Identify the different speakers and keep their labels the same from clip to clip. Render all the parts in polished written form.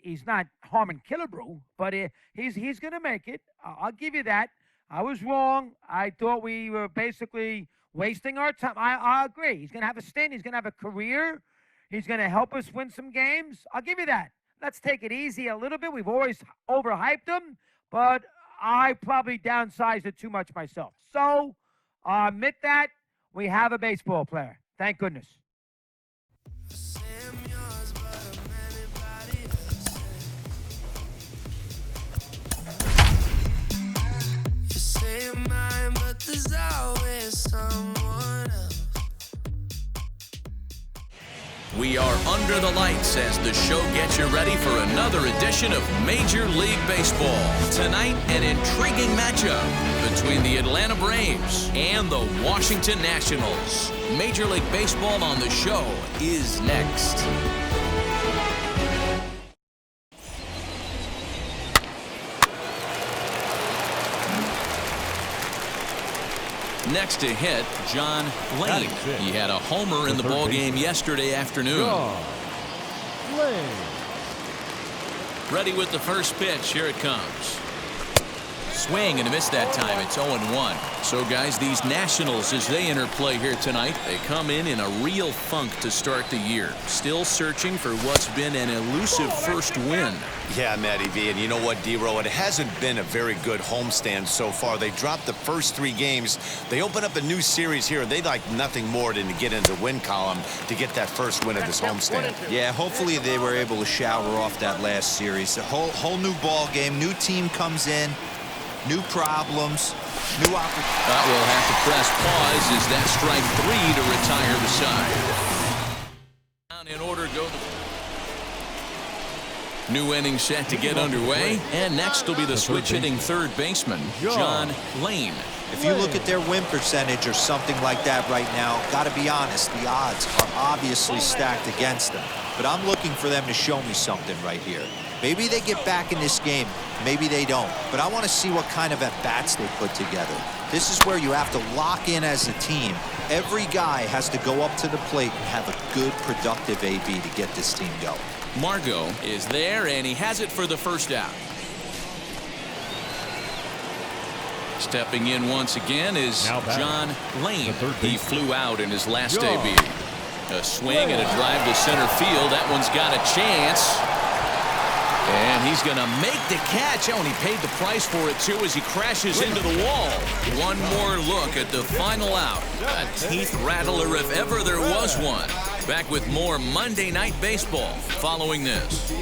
Speaker 1: he's not Harmon Killebrew, but he's going to make it. I'll give you that. I was wrong. I thought we were basically wasting our time. I agree. He's going to have a stint. He's going to have a career. He's going to help us win some games. I'll give you that. Let's take it easy a little bit. We've always overhyped him, but I probably downsized it too much myself. So admit that we have a baseball player. Thank goodness.
Speaker 2: There's always someone else.
Speaker 3: We are under the lights as the show gets you ready for another edition of Major League Baseball. Tonight, an intriguing matchup between the Atlanta Braves and the Washington Nationals. Major League Baseball on the show is next. Next to hit, John Lane. He had a homer in the ballgame yesterday afternoon. Ready with the first pitch. Here it comes. Swing and a miss that time. It's 0-1. So, guys, these Nationals, as they enter play here tonight, they come in a real funk to start the year. Still searching for what's been an elusive first win.
Speaker 4: Yeah, Matty V, and you know what, D-Row? It hasn't been a very good homestand so far. They dropped the first 3 games. They open up a new series here, and they'd like nothing more than to get into the win column to get that first win of this homestand.
Speaker 5: Yeah, hopefully they were able to shower off that last series. A whole new ball game, new team comes in, new problems, new opportunities.
Speaker 3: We'll have to press pause as that strike 3 to retire the side. In order to go. New inning set to get underway, and next will be the switch hitting third baseman, John Lane.
Speaker 5: If you look at their win percentage or something like that right now, gotta be honest, the odds are obviously stacked against them. But I'm looking for them to show me something right here. Maybe they get back in this game, maybe they don't. But I want to see what kind of at-bats they put together. This is where you have to lock in as a team. Every guy has to go up to the plate and have a good, productive AB to get this team going.
Speaker 3: Margot is there, and he has it for the first out. Stepping in once again is John Lane. He flew out in his last AB. A swing and a drive to center field. That one's got a chance. And he's going to make the catch. Oh, and he paid the price for it, too, as he crashes into the wall. One more look at the final out. A teeth rattler if ever there was one. Back with more Monday Night Baseball following this. And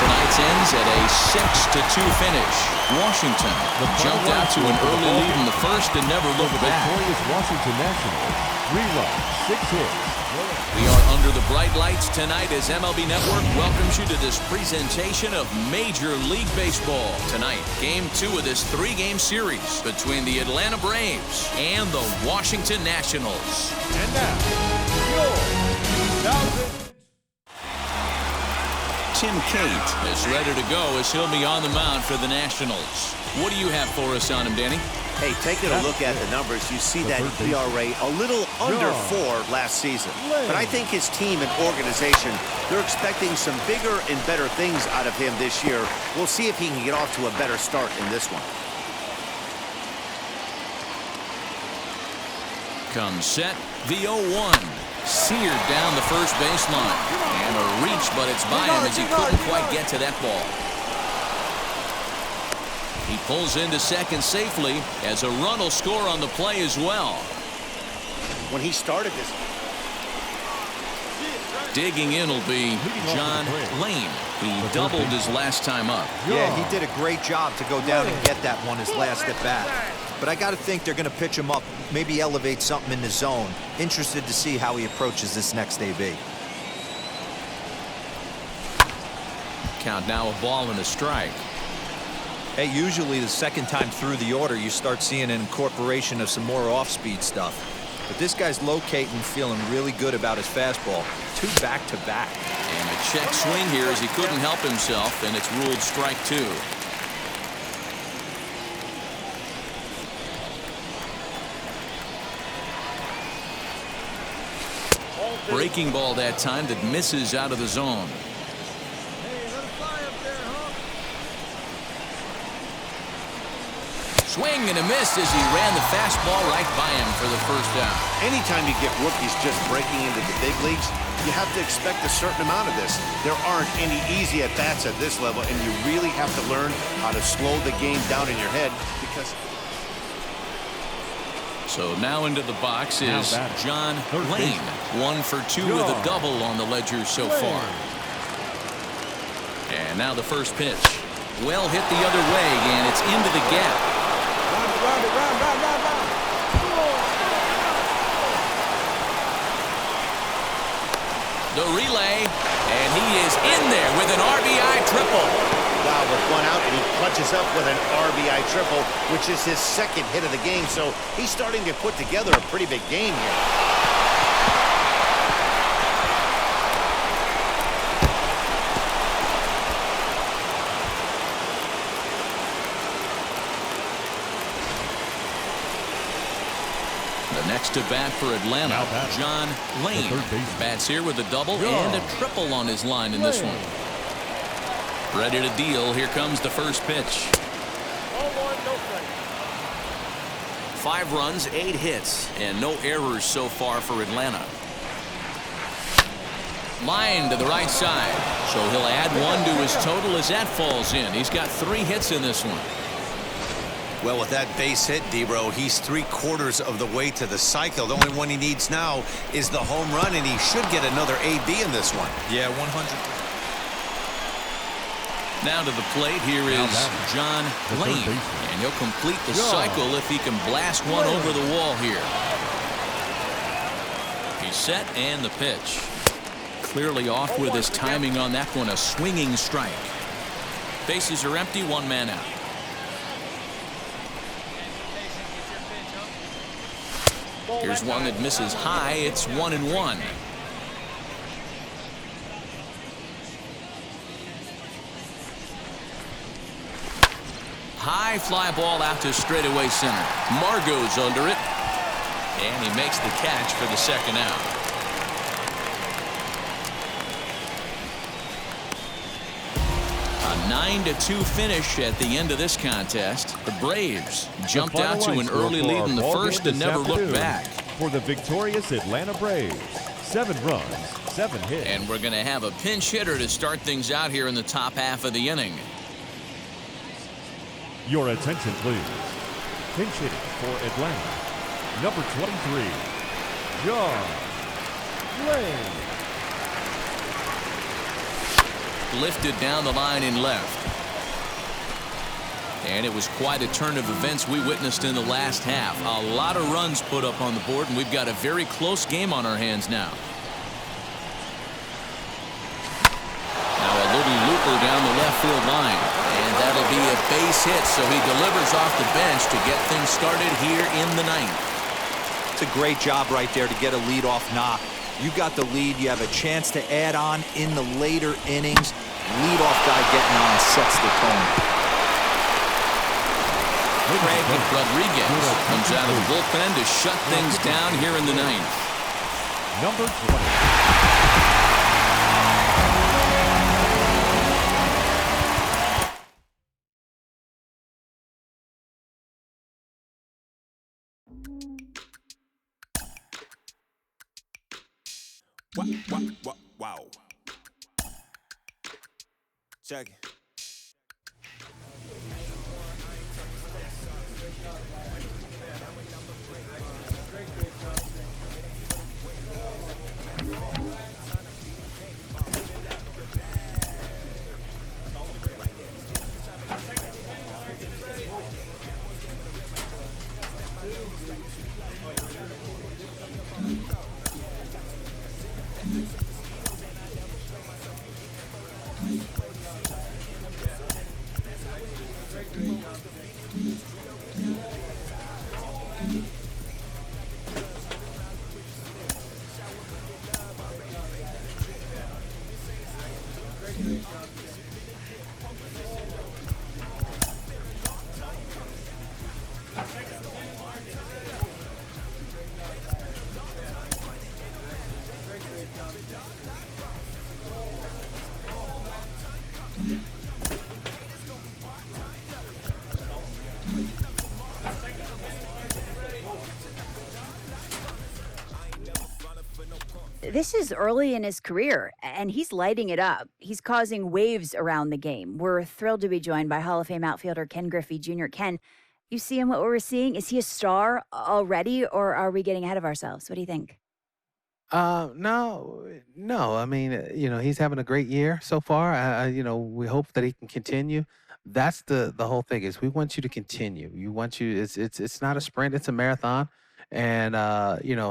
Speaker 3: tonight's ends at a 6-2 finish. Washington jumped out to an early lead in the first and never looked back.
Speaker 6: Washington Nationals. 3 runs, 6 hits.
Speaker 3: We are under the bright lights tonight as MLB Network welcomes you to this presentation of Major League Baseball. Tonight, Game 2 of this 3-game series between the Atlanta Braves and the Washington Nationals.
Speaker 6: And now, your 2000.
Speaker 3: Tim Cate is ready to go as he'll be on the mound for the Nationals. What do you have for us on him, Danny?
Speaker 4: Hey, taking a look at the numbers, you see that ERA a little under 4 last season. But I think his team and organization, they're expecting some bigger and better things out of him this year. We'll see if he can get off to a better start in this one.
Speaker 3: Comes set, the 0-1. Seared down the first baseline. And a reach, but it's by him as he couldn't quite get to that ball. He pulls into second safely as a run will score on the play as well.
Speaker 4: When he started this.
Speaker 3: Digging in will be John Lane. He doubled his last time up.
Speaker 5: Yeah, he did a great job to go down and get that one his last at bat. But I got to think they're going to pitch him up, maybe elevate something in the zone. Interested to see how he approaches this next AB.
Speaker 3: Count now a ball and a strike.
Speaker 5: Hey, usually the second time through the order, you start seeing an incorporation of some more off-speed stuff. But this guy's locating, feeling really good about his fastball. 2 back-to-back.
Speaker 3: And a check swing here as he couldn't help himself, and it's ruled strike 2. Breaking ball that time that misses out of the zone. Swing and a miss as he ran the fastball right by him for the first down.
Speaker 4: Anytime you get rookies just breaking into the big leagues, you have to expect a certain amount of this. There aren't any easy at-bats at this level, and you really have to learn how to slow the game down in your head because...
Speaker 3: So now into the box is John Lane. 1 for 2 with a double on the ledger so far. And now the first pitch. Well hit the other way, and it's into the gap. The relay, and he is in there with an RBI triple.
Speaker 4: Wow, with one out, and he clutches up with an RBI triple, which is his second hit of the game. So he's starting to put together a pretty big game here.
Speaker 3: Next to bat for Atlanta, John Lane. Bats here with a double and a triple on his line in this one. Ready to deal. Here comes the first pitch. 5 runs, 8 hits, and no errors so far for Atlanta. Line to the right side. So he'll add 1 to his total as that falls in. He's got 3 hits in this one.
Speaker 4: Well, with that base hit, Debro, he's 3/4 of the way to the cycle. The only one he needs now is the home run, and he should get another AB in this one.
Speaker 5: Yeah, 100.
Speaker 3: Now to the plate, here is John Lane, and he'll complete the cycle if he can blast one over the wall here. He's set, and the pitch. Clearly off with his timing on that one, a swinging strike. Bases are empty, 1 man out. Here's one that misses high. It's 1-1. High fly ball out to straightaway center. Margot's under it, and he makes the catch for the second out. A 9-2 finish at the end of this contest. The Braves jumped out to an early lead in the first and never looked back.
Speaker 6: For the victorious Atlanta Braves, 7 runs, 7 hits.
Speaker 3: And we're going to have a pinch hitter to start things out here in the top half of the inning.
Speaker 6: Your attention, please. Pinch hitting for Atlanta, number 23, John Lane.
Speaker 3: Lifted down the line in left. And it was quite a turn of events we witnessed in the last half. A lot of runs put up on the board, and we've got a very close game on our hands now. Now a little looper down the left field line, and that'll be a base hit, so he delivers off the bench to get things started here in the 9th.
Speaker 5: It's a great job right there to get a leadoff knock. You got the lead. You have a chance to add on in the later innings. Leadoff guy getting on sets the tone.
Speaker 3: Craig Rodriguez comes out of the bullpen to shut things down here in the 9th.
Speaker 6: Number 20.
Speaker 7: Wow. Check it. this is early in his career, and he's lighting it up. He's causing waves around the game. We're thrilled to be joined by Hall of Fame outfielder Ken Griffey Jr. Ken, you see him what we're seeing? Is he a star already, or are we getting ahead of ourselves? What do you think?
Speaker 8: No. I mean, he's having a great year so far. We hope that he can continue. That's the whole thing is we want you to continue. It's not a sprint, it's a marathon. And,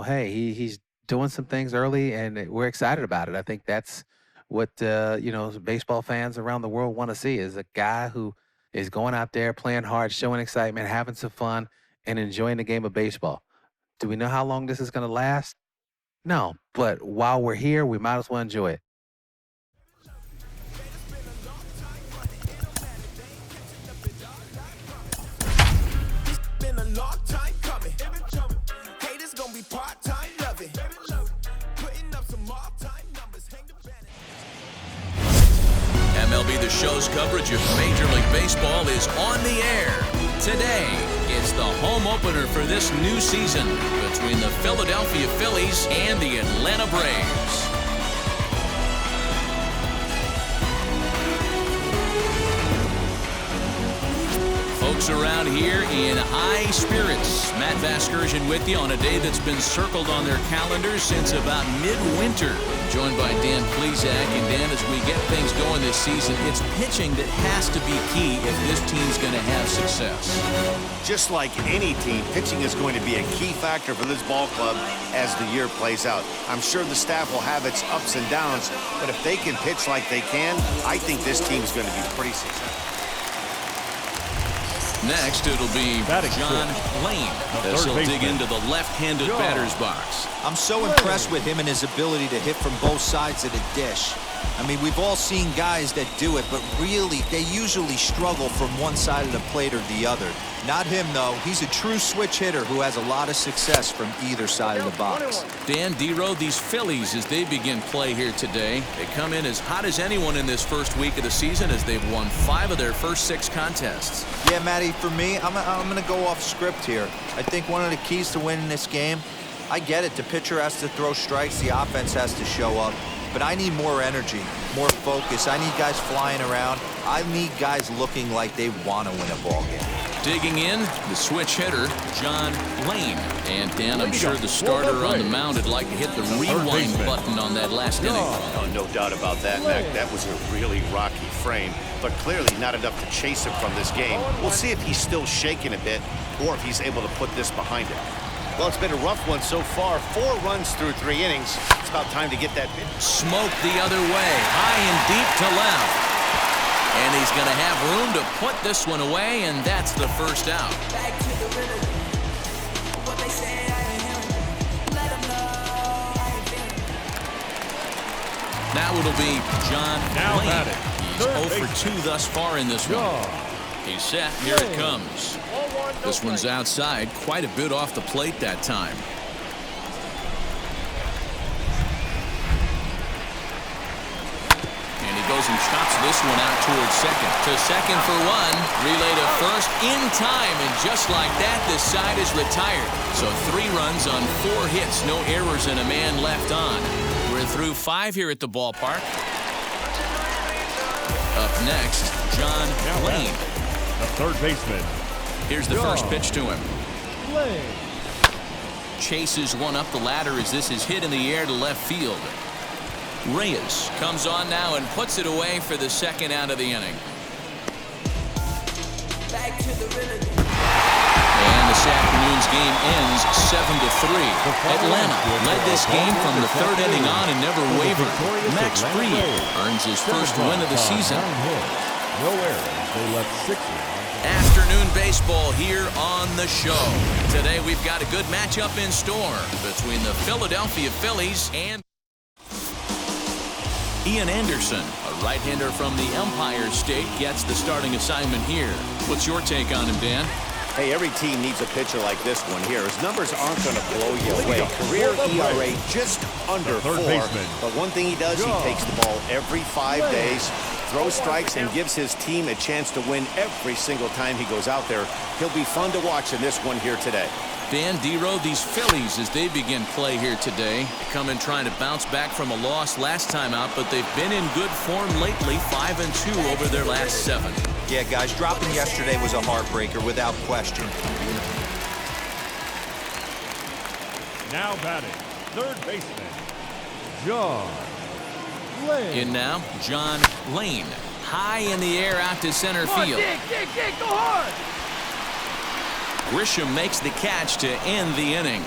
Speaker 8: hey, he's doing some things early and we're excited about it. I think that's what, baseball fans around the world want to see is a guy who is going out there, playing hard, showing excitement, having some fun, and enjoying the game of baseball. Do we know how long this is going to last? No, but while we're here, we might as well enjoy it.
Speaker 3: MLB The Show's coverage of Major League Baseball is on the air. Today, it's the home opener for this new season between the Philadelphia Phillies and the Atlanta Braves. Folks around here in high spirits. Matt Vasgersian with you on a day that's been circled on their calendars since about midwinter. Joined by Dan Plesac. And Dan, as we get things going this season, it's pitching that has to be key if this team's going to have success.
Speaker 4: Just like any team, pitching is going to be a key factor for this ball club as the year plays out. I'm sure the staff will have its ups and downs, but if they can pitch like they can, I think this team's going to be pretty successful.
Speaker 3: Next, it'll be John Lane as he'll dig into the left-handed batter's box.
Speaker 5: I'm so impressed with him and his ability to hit from both sides of the dish. I mean, we've all seen guys that do it, but really, they usually struggle from one side of the plate or the other. Not him, though. He's a true switch hitter who has a lot of success from either side of the box.
Speaker 3: Dan D-Road, these Phillies, as they begin play here today, they come in as hot as anyone in this first week of the season as they've won 5 of their first 6 contests.
Speaker 5: Yeah, Matty, for me, I'm going to go off script here. I think one of the keys to winning this game, I get it, the pitcher has to throw strikes, the offense has to show up. But I need more energy, more focus. I need guys flying around. I need guys looking like they want to win a ball game.
Speaker 3: Digging in, the switch hitter, John Lane. And Dan, I'm sure the starter on the mound would like to hit the rewind button on that last inning.
Speaker 4: Oh, no doubt about that, Mac. That was a really rocky frame, but clearly not enough to chase him from this game. We'll see if he's still shaking a bit or if he's able to put this behind him. Well, it's been a rough one so far. 4 runs through 3 innings. It's about time to get that pitch.
Speaker 3: Smoke the other way, high and deep to left. And he's going to have room to put this one away, and that's the first out. Now it'll be John Lane. He's 0 for 2 thus far in this one. He's set. Here it comes. This one's outside, quite a bit off the plate that time. And he goes and chops this one out towards second. To second for 1. Relay to first in time, and just like that, this side is retired. So 3 runs on 4 hits, no errors, and a man left on. We're through 5 here at the ballpark. Up next, John Lane,
Speaker 6: the third baseman.
Speaker 3: Here's the first pitch to him. Chases one up the ladder as this is hit in the air to left field. Reyes comes on now and puts it away for the second out of the inning. And this afternoon's game ends 7-3. Atlanta led this game from the 3rd inning on and never wavered. Max Fried earns his first win of the season.
Speaker 6: No errors. They left 6 runs.
Speaker 3: Afternoon baseball here on the show. Today we've got a good matchup in store between the Philadelphia Phillies and Ian Anderson, a right-hander from the Empire State, gets the starting assignment here. What's your take on him, Dan?
Speaker 4: Hey, every team needs a pitcher like this one here. His numbers aren't going to blow you away. Career ERA just under 4. But one thing he does, he takes the ball every 5 days, throws strikes and gives his team a chance to win every single time he goes out there. He'll be fun to watch in this one here today.
Speaker 3: Dan Dero, these Phillies, as they begin play here today, come in trying to bounce back from a loss last time out, but they've been in good form lately, 5-2 over their last 7.
Speaker 5: Yeah, guys, dropping yesterday was a heartbreaker without question.
Speaker 6: Now batting, third baseman, John Lane.
Speaker 3: In now, John Lane. High in the air out to center field.
Speaker 1: Dig, go hard.
Speaker 3: Grisham makes the catch to end the inning.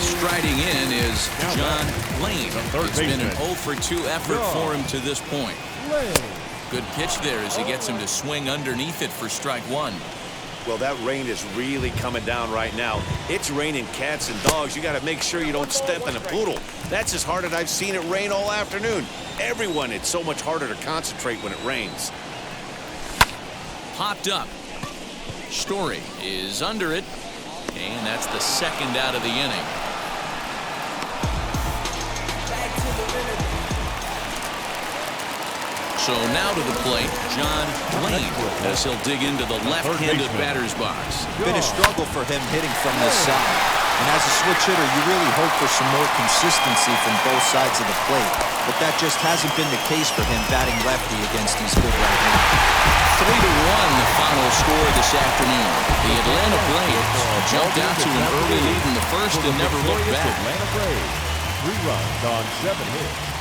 Speaker 3: Striding in is John Lane. It's been an 0-for-2 effort for him to this point. Good pitch there as he gets him to swing underneath it for strike 1.
Speaker 4: Well, that rain is really coming down right now. It's raining cats and dogs. You got to make sure you don't step in a poodle. That's as hard as I've seen it rain all afternoon. Everyone, it's so much harder to concentrate when it rains.
Speaker 3: Popped up. Story is under it, and that's the second out of the inning. So now to the plate, John Lane, as he'll dig into the left-handed batter's box.
Speaker 5: Been a struggle for him hitting from this side. And as a switch hitter, you really hope for some more consistency from both sides of the plate. But that just hasn't been the case for him batting lefty against these good right-handers.
Speaker 3: 3-1 the final score this afternoon. The Atlanta Braves jumped out to an early lead in the first and never looked back.
Speaker 6: Atlanta Braves, 3 runs on 7 hits.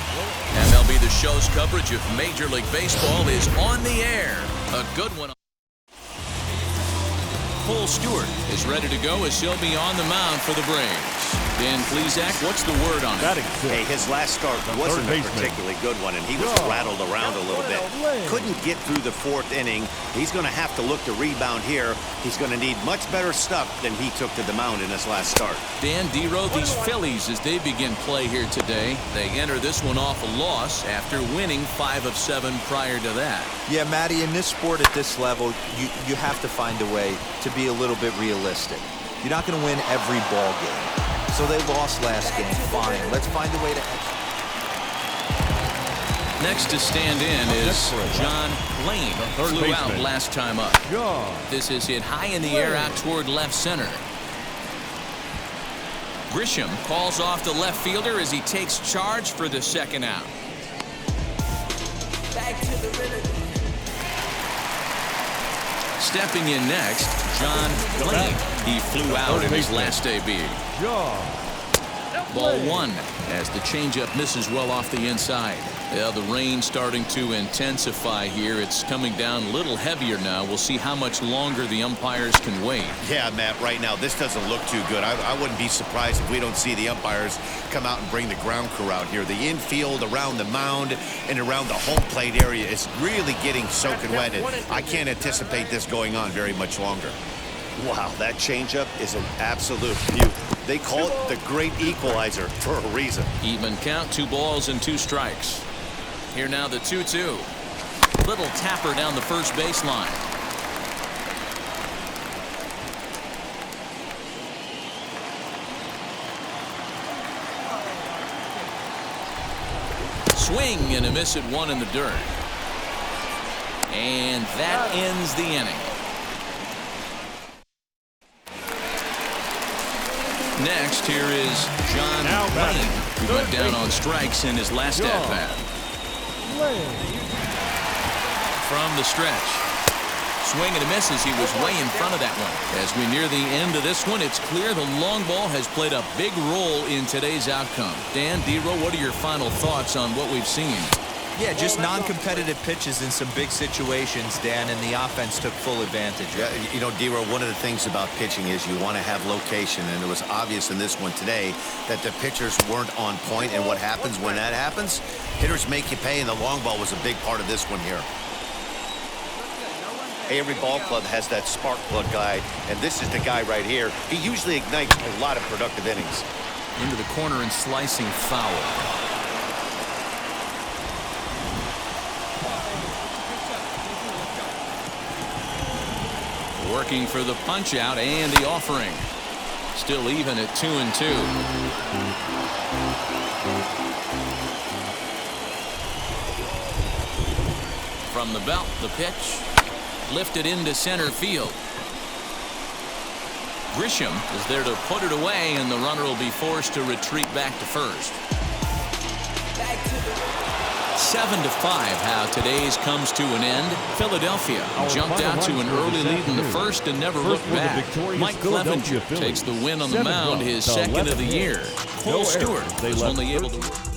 Speaker 3: MLB The Show's coverage of Major League Baseball is on the air. A good one. Cole Stewart is ready to go as he'll be on the mound for the Braves. Dan Plesac, what's the word on it?
Speaker 4: Hey, his last start wasn't a particularly good one, and he was rattled around a little bit. Couldn't get through the 4th inning. He's going to have to look to rebound here. He's going to need much better stuff than he took to the mound in his last start.
Speaker 3: Dan Dero, these Phillies, as they begin play here today, they enter this one off a loss after winning 5 of 7 prior to that.
Speaker 5: Yeah, Matty, in this sport at this level, you have to find a way to be a little bit realistic. You're not going to win every ball game. So they lost last game. Fine. Let's find a way to execute.
Speaker 3: Next to stand in is John Lane. Flew out last time up. This is hit high in the air out toward left center. Grisham calls off the left fielder as he takes charge for the second out.
Speaker 2: Back to the rhythm.
Speaker 3: Stepping in next, John Lane. He flew out in his last debut. Ball 1 as the changeup misses well off the inside. Yeah, the rain starting to intensify here. It's coming down a little heavier now. We'll see how much longer the umpires can wait.
Speaker 4: Yeah, Matt, right now this doesn't look too good. I wouldn't be surprised if we don't see the umpires come out and bring the ground crew out here. The infield around the mound and around the home plate area is really getting soaking wet, and I can't anticipate this going on very much longer. Wow, that changeup is an absolute beauty. They call it the great equalizer for a reason.
Speaker 3: Even count, 2 balls and 2 strikes. Here now the 2-2. Little tapper down the first baseline. Swing and a miss at 1 in the dirt. And that ends the inning. Next, here is John Lane, who went down on strikes in his last at-bat. From the stretch. Swing and a miss as he was way in front of that one. As we near the end of this one, it's clear the long ball has played a big role in today's outcome. Dan, Dero, what are your final thoughts on what we've seen?
Speaker 5: Yeah, just non-competitive pitches in some big situations, Dan, and the offense took full advantage.
Speaker 4: Yeah, you know, Dero, one of the things about pitching is you want to have location, and it was obvious in this one today that the pitchers weren't on point, and what happens when that happens? Hitters make you pay, and the long ball was a big part of this one here. Every ball club has that spark plug guy, and this is the guy right here. He usually ignites a lot of productive innings.
Speaker 3: Into the corner and slicing foul. Working for the punch out and the offering. Still even at 2-2. From the belt, the pitch lifted into center field. Grisham is there to put it away, and the runner will be forced to retreat back to first. 7-5, how today's comes to an end. Philadelphia jumped out to an early lead in the first and never looked back. Mike Clevenger takes the win on the mound, his second of the year. Cole Stewart was only able to work.